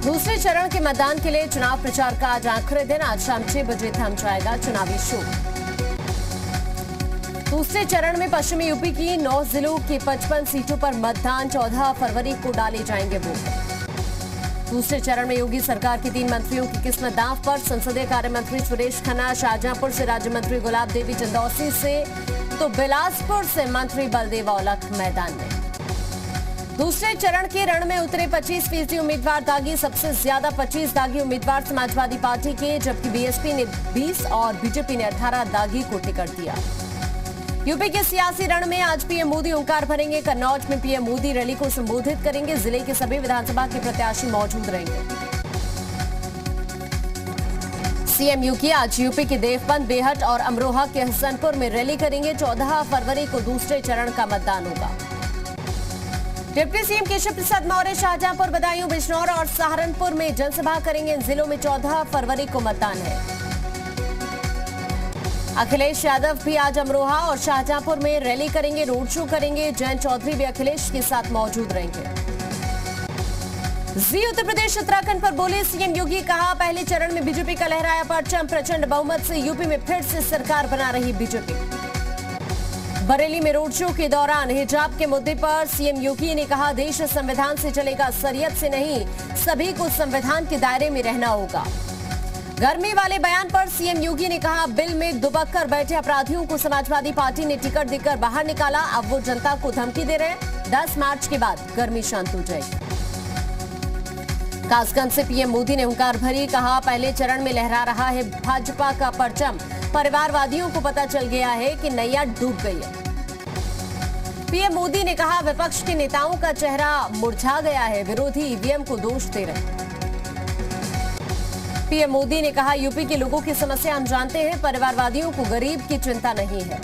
दूसरे चरण के मतदान के लिए चुनाव प्रचार का आज आखिरी दिन। आज शाम 6 बजे थम जाएगा चुनावी शोर। दूसरे चरण में पश्चिमी यूपी की 9 जिलों की 55 सीटों पर मतदान 14 फरवरी को डाले जाएंगे वोट। दूसरे चरण में योगी सरकार के 3 मंत्रियों की किस्मत दांव पर। संसदीय कार्य मंत्री सुरेश खन्ना शाहजहांपुर से, राज्य मंत्री गुलाब देवी चंदौसी से, तो बिलासपुर से मंत्री बलदेव औलख मैदान में। दूसरे चरण के रण में उतरे 25% उम्मीदवार दागी। सबसे ज्यादा 25 दागी उम्मीदवार समाजवादी पार्टी के, जबकि बीएसपी ने 20 और बीजेपी ने 18 दागी को टिकट दिया। यूपी के सियासी रण में आज पीएम मोदी ओंकार भरेंगे। कन्नौज में पीएम मोदी रैली को संबोधित करेंगे। जिले के सभी विधानसभा के प्रत्याशी मौजूद रहेंगे। सीएम योगी आज यूपी के देवबंद, बेहट और अमरोहा के हसनपुर में रैली करेंगे। 14 फरवरी को दूसरे चरण का मतदान होगा। डिप्टी सीएम केशव प्रसाद मौर्य शाहजहांपुर, बदायूं, बिजनौर और सहारनपुर में जनसभा करेंगे। इन जिलों में 14 फरवरी को मतदान है। अखिलेश यादव भी आज अमरोहा और शाहजहांपुर में रैली करेंगे, रोड शो करेंगे। जयंत चौधरी भी अखिलेश के साथ मौजूद रहेंगे। जी उत्तर प्रदेश उत्तराखंड पर बोले सीएम योगी, कहा पहले चरण में बीजेपी का लहराया परचम। प्रचंड बहुमत से यूपी में फिर से सरकार बना रही बीजेपी। बरेली में रोड शो के दौरान हिजाब के मुद्दे पर सीएम योगी ने कहा, देश संविधान से चलेगा, शरीयत से नहीं। सभी को संविधान के दायरे में रहना होगा। गर्मी वाले बयान पर सीएम योगी ने कहा, बिल में दुबक कर बैठे अपराधियों को समाजवादी पार्टी ने टिकट देकर बाहर निकाला। अब वो जनता को धमकी दे रहे। 10 मार्च के बाद गर्मी शांत हो जाएगी। कासगंज से पीएम मोदी ने हुंकार भरी, कहा पहले चरण में लहरा रहा है भाजपा का परचम। परिवारवादियों को पता चल गया है कि नैया डूब गई है। पीएम मोदी ने कहा, विपक्ष के नेताओं का चेहरा मुरझा गया है, विरोधी ईवीएम को दोष दे रहे हैं। पीएम मोदी ने कहा, यूपी के लोगों की समस्या हम जानते हैं, परिवारवादियों को गरीब की चिंता नहीं है।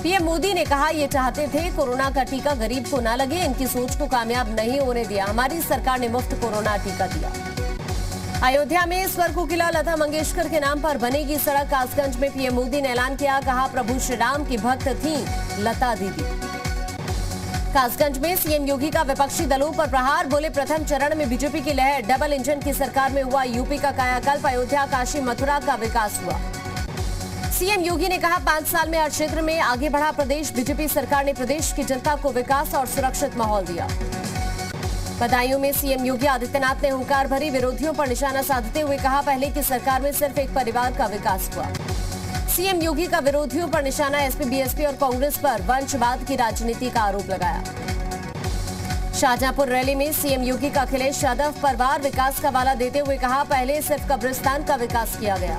पीएम मोदी ने कहा, ये चाहते थे कोरोना का टीका गरीब को ना लगे, इनकी सोच को कामयाब नहीं होने दिया। हमारी सरकार ने मुफ्त कोरोना टीका दिया। अयोध्या में स्वर कोकिला लता मंगेशकर के नाम पर बनेगी सड़क। कासगंज में पीएम मोदी ने ऐलान किया, कहा प्रभु श्री राम की भक्त थी लता दीदी। कासगंज में सीएम योगी का विपक्षी दलों पर प्रहार, बोले प्रथम चरण में बीजेपी की लहर, डबल इंजन की सरकार में हुआ यूपी का कायाकल्प। अयोध्या, काशी, मथुरा का विकास हुआ। सीएम योगी ने कहा, 5 साल में हर क्षेत्र में आगे बढ़ा प्रदेश। बीजेपी सरकार ने प्रदेश की जनता को विकास और सुरक्षित माहौल दिया। बदायूं में सीएम योगी आदित्यनाथ ने हुंकार भरी, विरोधियों पर निशाना साधते हुए कहा, पहले की सरकार में सिर्फ एक परिवार का विकास हुआ। सीएम योगी का विरोधियों पर निशाना, एसपी, बीएसपी और कांग्रेस पर वंशवाद की राजनीति का आरोप लगाया। शाहजहांपुर रैली में सीएम योगी का अखिलेश यादव पर वार, विकास का वाला देते हुए कहा, पहले सिर्फ कब्रिस्तान का विकास किया गया।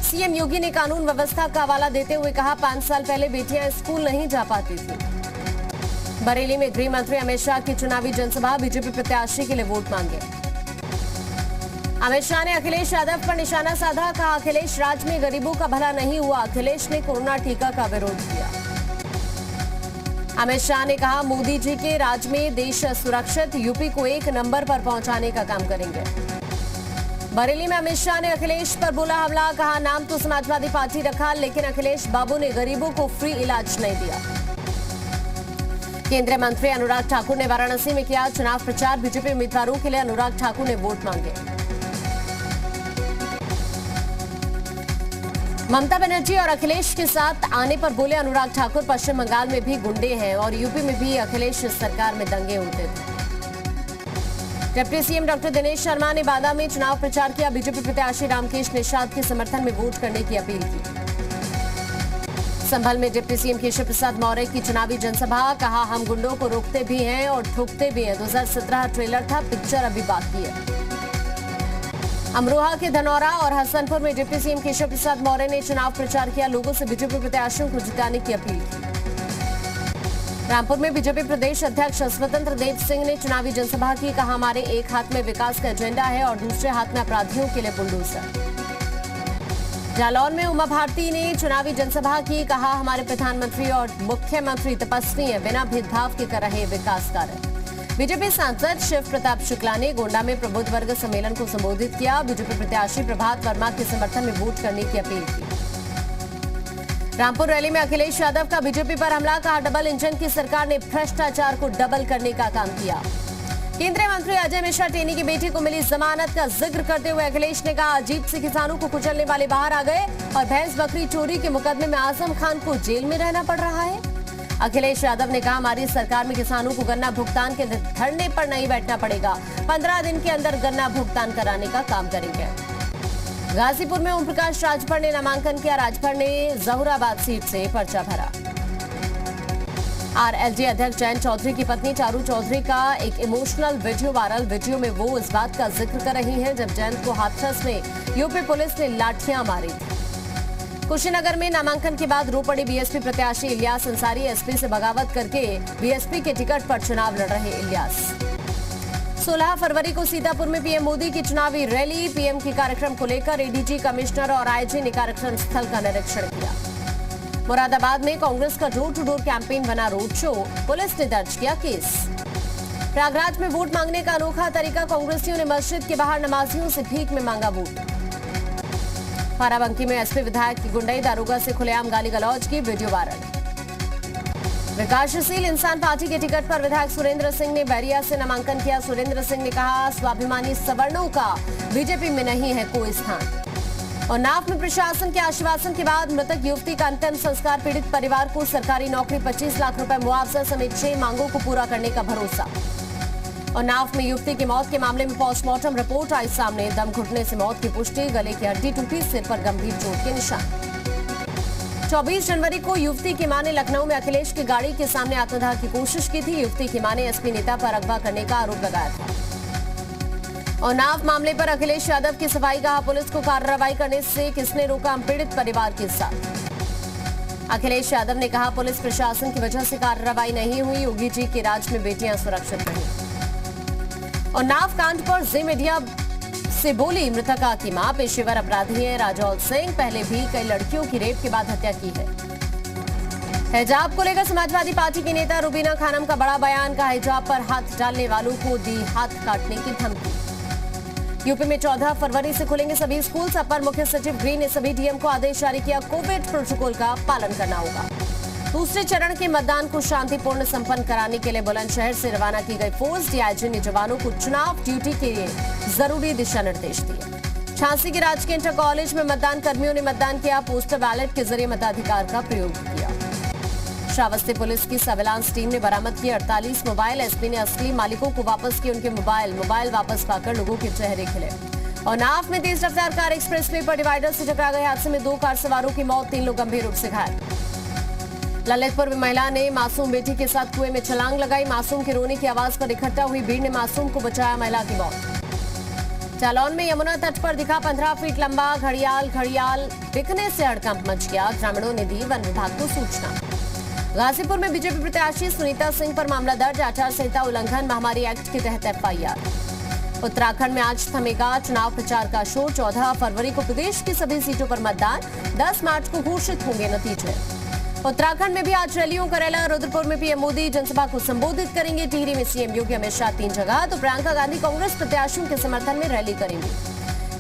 सीएम योगी ने कानून व्यवस्था का हवाला देते हुए कहा, 5 साल पहले बेटियां स्कूल नहीं जा पाती थी। बरेली में गृह मंत्री अमित शाह की चुनावी जनसभा, बीजेपी प्रत्याशी के लिए वोट मांगे। अमित शाह ने अखिलेश यादव पर निशाना साधा, कहा अखिलेश राज में गरीबों का भला नहीं हुआ। अखिलेश ने कोरोना टीका का विरोध किया। अमित शाह ने कहा, मोदी जी के राज में देश सुरक्षित, यूपी को 1 नंबर पर पहुंचाने का काम करेंगे। बरेली में अमित शाह ने अखिलेश पर बोला हमला, कहा नाम तो समाजवादी पार्टी रखा, लेकिन अखिलेश बाबू ने गरीबों को फ्री इलाज नहीं दिया। केंद्रीय मंत्री अनुराग ठाकुर ने वाराणसी में किया चुनाव प्रचार, बीजेपी उम्मीदवारों के लिए अनुराग ठाकुर ने वोट मांगे। ममता बनर्जी और अखिलेश के साथ आने पर बोले अनुराग ठाकुर, पश्चिम बंगाल में भी गुंडे हैं और यूपी में भी अखिलेश सरकार में दंगे होते थे। Deputy CM doctor Dinesh Sharma ने बांदा में चुनाव प्रचार किया, बीजेपी प्रत्याशी रामकेश निषाद के समर्थन में वोट करने की अपील की। संभल में डिप्टी सीएम केशव प्रसाद मौर्य की चुनावी जनसभा, कहा हम गुंडों को रोकते भी हैं और ठोकते भी हैं। 2017 ट्रेलर था, पिक्चर अभी बाकी है। अमरोहा के धनौरा और हसनपुर में डिप्टी सीएम केशव प्रसाद मौर्य ने चुनाव प्रचार किया, लोगों से बीजेपी प्रत्याशियों को जिताने की अपील की। रामपुर में बीजेपी प्रदेश अध्यक्ष स्वतंत्र देव सिंह ने चुनावी जनसभा की, कहा हमारे एक हाथ में विकास का एजेंडा है और दूसरे हाथ में अपराधियों के लिए बुलडोजर। जालौन में उमा भारती ने चुनावी जनसभा की, कहा हमारे प्रधानमंत्री और मुख्यमंत्री तपस्वी हैं, बिना भेदभाव के कर रहे विकास कार्य। बीजेपी सांसद शिव प्रताप शुक्ला ने गोंडा में प्रबुद्ध वर्ग सम्मेलन को संबोधित किया, बीजेपी प्रत्याशी प्रभात वर्मा के समर्थन में वोट करने की अपील की। रामपुर रैली में अखिलेश यादव का बीजेपी पर हमला, कहा डबल इंजन की सरकार ने भ्रष्टाचार को डबल करने का काम किया। केंद्रीय मंत्री अजय मिश्रा टेनी की बेटी को मिली जमानत का जिक्र करते हुए अखिलेश ने कहा, अजीब से किसानों को कुचलने वाले बाहर आ गए और भैंस बकरी चोरी के मुकदमे में आजम खान को जेल में रहना पड़ रहा है। अखिलेश यादव ने कहा, हमारी सरकार में किसानों को गन्ना भुगतान के धरने पर नहीं बैठना पड़ेगा, 15 दिन के अंदर गन्ना भुगतान कराने का काम करेंगे। गाजीपुर में ओम प्रकाश राजभर ने नामांकन किया, राजभर ने जहूराबाद सीट से पर्चा भरा। आरएलजे अध्यक्ष जयंत चौधरी की पत्नी चारू चौधरी का एक इमोशनल वीडियो वायरल। वीडियो में वो इस बात का जिक्र कर रही हैं जब जयंत को हाथरस में यूपी पुलिस ने लाठियां मारी थी। कुशीनगर में नामांकन के बाद रो पड़े बीएसपी प्रत्याशी इलियास अंसारी। एसपी से बगावत करके बीएसपी के टिकट पर चुनाव लड़ रहे इलियास। 16 फरवरी को सीतापुर में पीएम मोदी की चुनावी रैली। पीएम के कार्यक्रम को लेकर एडीजी, कमिश्नर और आईजी ने कार्यक्रम स्थल का निरीक्षण किया। मुरादाबाद में कांग्रेस का डोर टू डोर कैंपेन बना रोड शो, पुलिस ने दर्ज किया केस। प्रयागराज में वोट मांगने का अनोखा तरीका, कांग्रेसियों ने मस्जिद के बाहर नमाजियों से भीख में मांगा वोट। बाराबंकी में एसपी विधायक की गुंडई, दारोगा से खुलेआम गाली गलौज की वीडियो वायरल। विकासशील इंसान पार्टी के टिकट पर विधायक सुरेंद्र सिंह ने बैरिया से नामांकन किया। सुरेंद्र सिंह ने कहा, स्वाभिमानी सवर्णों का बीजेपी में नहीं है कोई स्थान। और नाव में प्रशासन के आश्वासन के बाद मृतक युवती का अंतिम संस्कार, पीड़ित परिवार को सरकारी नौकरी, 25 लाख रुपए मुआवजा समेत 6 मांगों को पूरा करने का भरोसा। और नाव में युवती की मौत के मामले में पोस्टमार्टम रिपोर्ट आई सामने, दम घुटने से मौत की पुष्टि, गले की हड्डी टूटी, सिर पर गंभीर चोट के निशान। 24 जनवरी को युवती की मां ने लखनऊ में अखिलेश की गाड़ी के सामने आत्मदाह की कोशिश की थी। युवती की मां ने एसपी नेता पर अगवा करने का आरोप लगाया था। और नाव मामले पर अखिलेश यादव की सफाई, कहा, पुलिस को कार्रवाई करने से किसने रोका, हम पीड़ित परिवार के साथ। अखिलेश यादव ने कहा, पुलिस प्रशासन की वजह से कार्रवाई नहीं हुई, योगी जी के राज में बेटियां सुरक्षित रहीं। और नाव कांड पर जी मीडिया से बोली मृतका की मां, पेशेवर अपराधी है राजौल सिंह, पहले भी कई लड़कियों की रेप के बाद हत्या की है। हिजाब को लेकर समाजवादी पार्टी की नेता रुबीना खानम का बड़ा बयान, का हिजाब पर हाथ डालने वालों को दी हाथ काटने की धमकी। यूपी में 14 फरवरी से खुलेंगे सभी स्कूल। अपर मुख्य सचिव ग्रीन ने सभी डीएम को आदेश जारी किया, कोविड प्रोटोकॉल का पालन करना होगा। दूसरे चरण के मतदान को शांतिपूर्ण संपन्न कराने के लिए बुलंदशहर से रवाना की गई फोर्स। डीआईजी ने जवानों को चुनाव ड्यूटी के लिए जरूरी दिशा निर्देश दिए। झांसी के राजकीय इंटर कॉलेज में मतदान कर्मियों ने मतदान किया, पोस्टल बैलेट के जरिए मताधिकार का प्रयोग किया। श्रावस्ती पुलिस की सर्विलांस टीम ने बरामद किए 48 मोबाइल। एसपी ने असली मालिकों को वापस किए उनके मोबाइल वापस पाकर लोगों के चेहरे खिले। और नाव में तेज रफ्तार कार एक्सप्रेसवे पर डिवाइडर से टकरा गए हादसे में 2 कार सवारों की मौत, 3 लोग गंभीर रूप से घायल। ललितपुर में महिला ने मासूम बेटी के साथ कुएं में छलांग लगाई। मासूम के रोने की आवाज पर इकट्ठा हुई भीड़ ने मासूम को बचाया, महिला की मौत। जालौन में यमुना तट पर दिखा 15 फीट लंबा घड़ियाल दिखने से हड़कंप मच गया। ग्रामीणों ने दी वन विभाग को सूचना। गाजीपुर में बीजेपी प्रत्याशी सुनीता सिंह पर मामला दर्ज, आचार संहिता उल्लंघन, महामारी एक्ट के तहत एफआईआर। उत्तराखंड में आज थमेगा चुनाव प्रचार का शोर। 14 फरवरी को प्रदेश की सभी सीटों पर मतदान, 10 मार्च को घोषित होंगे नतीजे। उत्तराखंड में भी आज रैलियों का रैला। रुद्रपुर में पीएम मोदी जनसभा को संबोधित करेंगे। टिहरी में सीएम योगी अमित शाह 3 जगह, तो प्रियंका गांधी कांग्रेस प्रत्याशियों के समर्थन में रैली करेंगे।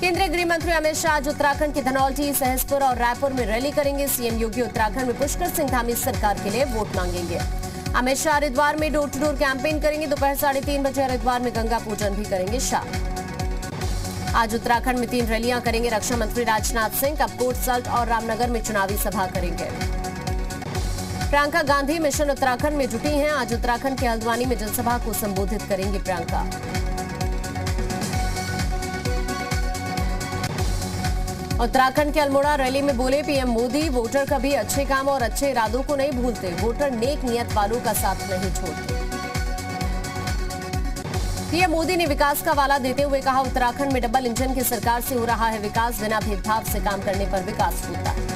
केंद्रीय गृह मंत्री अमित शाह आज उत्तराखंड के धनौल्टी, सहसपुर और रायपुर में रैली करेंगे। सीएम योगी उत्तराखंड में पुष्कर सिंह धामी सरकार के लिए वोट मांगेंगे। अमित शाह हरिद्वार में डोर टू डोर कैंपेन करेंगे। दोपहर 3:30 बजे हरिद्वार में गंगा पूजन भी करेंगे शाह। आज उत्तराखंड में 3 रैलियां करेंगे रक्षा मंत्री राजनाथ सिंह। कपकोट, सल्ट और रामनगर में चुनावी सभा करेंगे। प्रियंका गांधी मिशन उत्तराखंड में जुटी हैं। आज उत्तराखंड के हल्द्वानी में जनसभा को संबोधित करेंगी प्रियंका। उत्तराखंड के अल्मोड़ा रैली में बोले पीएम मोदी, वोटर कभी अच्छे काम और अच्छे इरादों को नहीं भूलते, वोटर नेक नियत वालों का साथ नहीं छोड़ते। पीएम मोदी ने विकास का वाला देते हुए कहा, उत्तराखंड में डबल इंजन की सरकार से हो रहा है विकास, बिना भेदभाव से काम करने पर विकास होता है।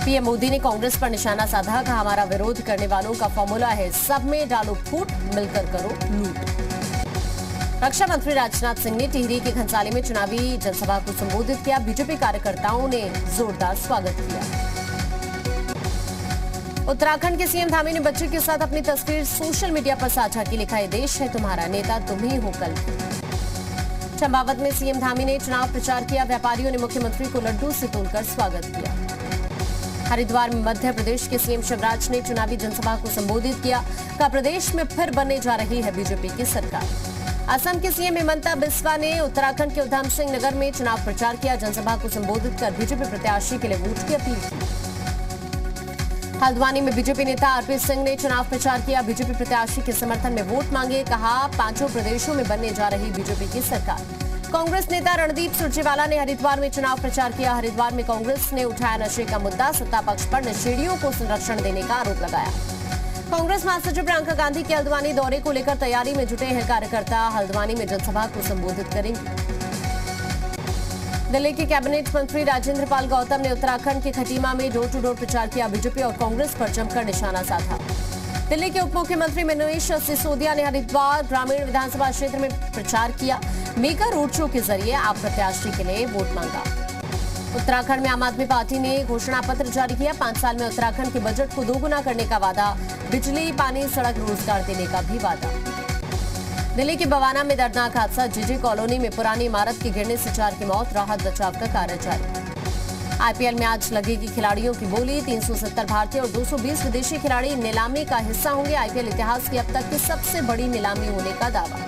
पीएम मोदी ने कांग्रेस पर निशाना साधा, कहा, हमारा विरोध करने वालों का फॉर्मूला है, सब में डालो फूट, मिलकर करो लूट। रक्षा मंत्री राजनाथ सिंह ने टिहरी के घनसाली में चुनावी जनसभा को संबोधित किया। बीजेपी कार्यकर्ताओं ने जोरदार स्वागत किया। उत्तराखंड के सीएम धामी ने बच्चे के साथ अपनी तस्वीर सोशल मीडिया पर साझा की, लिखा, ये देश है तुम्हारा, नेता तुम ही हो कल। चंपावत में सीएम धामी ने चुनाव प्रचार किया। व्यापारियों ने मुख्यमंत्री को लड्डू से तोलकर स्वागत किया। हरिद्वार में मध्य प्रदेश के सीएम शिवराज ने चुनावी जनसभा को संबोधित किया। कहा, प्रदेश में फिर बनने जा रही है बीजेपी की सरकार। असम के सीएम हिमंता बिस्वा ने उत्तराखंड के उधम सिंह नगर में चुनाव प्रचार किया। जनसभा को संबोधित कर बीजेपी प्रत्याशी के लिए वोट की अपील की। हल्द्वानी में बीजेपी नेता आरपी सिंह ने चुनाव प्रचार किया। बीजेपी प्रत्याशी के समर्थन में वोट मांगे। कहा, 5 प्रदेशों में बनने जा रही बीजेपी की सरकार। कांग्रेस नेता रणदीप सुरजेवाला ने हरिद्वार में चुनाव प्रचार किया। हरिद्वार में कांग्रेस ने उठाया नशे का मुद्दा। सत्ता पक्ष पर नशेड़ियों को संरक्षण देने का आरोप लगाया। कांग्रेस महासचिव प्रियंका गांधी के हल्द्वानी दौरे को लेकर तैयारी में जुटे हैं कार्यकर्ता। हल्द्वानी में जनसभा को संबोधित करेंगे। दिल्ली के कैबिनेट मंत्री राजेंद्र पाल गौतम ने उत्तराखंड के खटीमा में डोर टू डोर प्रचार किया। बीजेपी और कांग्रेस पर जमकर निशाना साधा। दिल्ली के उप मुख्यमंत्री मनीष सिसोदिया ने हरिद्वार ग्रामीण विधानसभा क्षेत्र में प्रचार किया। मेगा रोड शो के जरिए आप प्रत्याशी के लिए वोट मांगा। उत्तराखंड में आम आदमी पार्टी ने घोषणा पत्र जारी किया। 5 साल में उत्तराखंड के बजट को दोगुना करने का वादा। बिजली, पानी, सड़क, रोजगार देने का भी वादा। दिल्ली के बवाना में दर्दनाक हादसा। जीजी कॉलोनी में पुरानी इमारत के गिरने से 4 की मौत। राहत बचाव का कार्य जारी। आईपीएल में आज लगेगी खिलाड़ियों की बोली। 370 भारतीय और 220 विदेशी खिलाड़ी नीलामी का हिस्सा होंगे। आईपीएल इतिहास की अब तक की सबसे बड़ी नीलामी होने का दावा।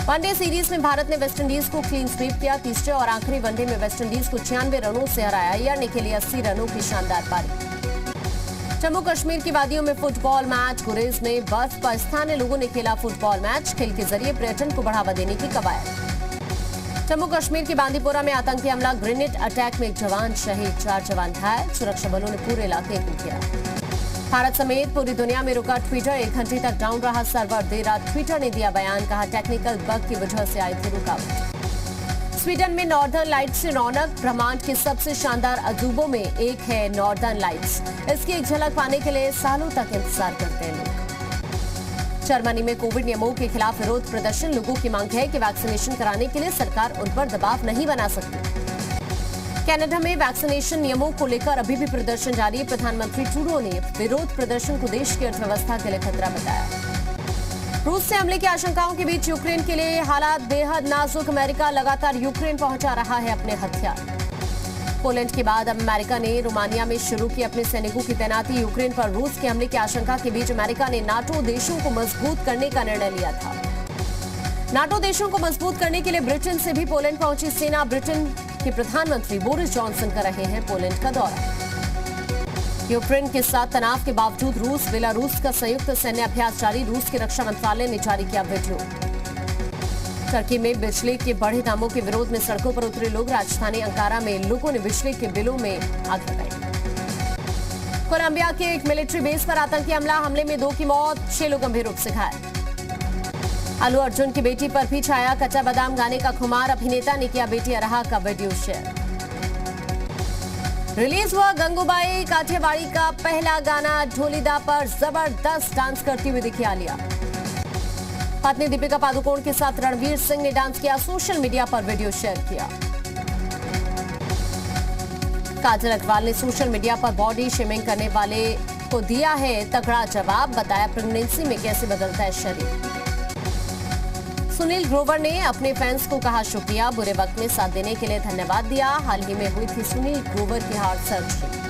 वनडे सीरीज में भारत ने वेस्टइंडीज को क्लीन स्वीप किया। तीसरे और आखिरी वनडे में वेस्टइंडीज को 96 रनों से हराया। अय्यर ने खेली 80 रनों की शानदार पारी। जम्मू कश्मीर की वादियों में फुटबॉल मैच। गुरेज में बर्फ पर स्थानीय लोगों ने खेला फुटबॉल मैच। खेल के जरिए पर्यटन को बढ़ावा देने की कवायद। जम्मू कश्मीर के बांदीपोरा में आतंकी हमला। ग्रेनेड अटैक में एक जवान शहीद, 4 जवान घायल। सुरक्षा बलों ने पूरे इलाके को घेरा। भारत समेत पूरी दुनिया में रुका ट्विटर। 1 घंटे तक डाउन रहा सर्वर। देर रात ट्विटर ने दिया बयान। कहा, टेक्निकल बग की वजह से आई थी रुकावट। स्वीडन में नॉर्दर्न लाइट्स से रौनक। ब्रह्मांड के सबसे शानदार अजूबों में एक है नॉर्दर्न लाइट्स। इसकी एक झलक पाने के लिए सालों तक इंतजार करते हैं लोग। जर्मनी में कोविड नियमों के खिलाफ विरोध प्रदर्शन। लोगों की मांग है कि वैक्सीनेशन कराने के लिए सरकार उन पर दबाव नहीं बना सकती। कनाडा में वैक्सीनेशन नियमों को लेकर अभी भी प्रदर्शन जारी है। प्रधानमंत्री ट्रूडो ने विरोध प्रदर्शन को देश की अर्थव्यवस्था के लिए खतरा बताया। रूस से हमले की आशंकाओं के बीच यूक्रेन के लिए हालात बेहद नाजुक। अमेरिका लगातार यूक्रेन पहुंचा रहा है अपने हथियार। पोलैंड के बाद अब अमेरिका ने रोमानिया में शुरू की अपने सैनिकों की तैनाती। यूक्रेन पर रूस के हमले की आशंका के बीच अमेरिका ने नाटो देशों को मजबूत करने का निर्णय लिया था। नाटो देशों को मजबूत करने के लिए ब्रिटेन से भी पोलैंड पहुंची सेना। ब्रिटेन के प्रधानमंत्री बोरिस जॉनसन कर रहे हैं पोलैंड का दौरा। यूक्रेन के साथ तनाव के बावजूद रूस बेलारूस का संयुक्त सैन्य अभ्यास जारी। रूस के रक्षा मंत्रालय ने जारी किया वीडियो। टर्की में बिजली के बढ़े दामों के विरोध में सड़कों पर उतरे लोग। राजधानी अंकारा में लोगों ने बिजली के बिलों में आग लगाई। कोलंबिया के एक मिलिट्री बेस पर आतंकी हमला। हमले में 2 की मौत, 6 लोग गंभीर रूप से घायल। अल्लू अर्जुन की बेटी पर भी छाया कच्चा बादाम गाने का खुमार। अभिनेता ने किया बेटी अरहा का वीडियो शेयर। रिलीज हुआ गंगूबाई काठियावाड़ी का पहला गाना। ढोलीदा पर जबरदस्त डांस करती हुई दिखी आलिया। पत्नी दीपिका पादुकोण के साथ रणवीर सिंह ने डांस किया। सोशल मीडिया पर वीडियो शेयर किया। काजल अग्रवाल ने सोशल मीडिया पर बॉडी शेमिंग करने वाले को दिया है तगड़ा जवाब। बताया, प्रेगनेंसी में कैसे बदलता है शरीर। सुनील ग्रोवर ने अपने फैंस को कहा शुक्रिया। बुरे वक्त में साथ देने के लिए धन्यवाद दिया। हाल ही में हुई थी सुनील ग्रोवर की हार्ट सर्जरी।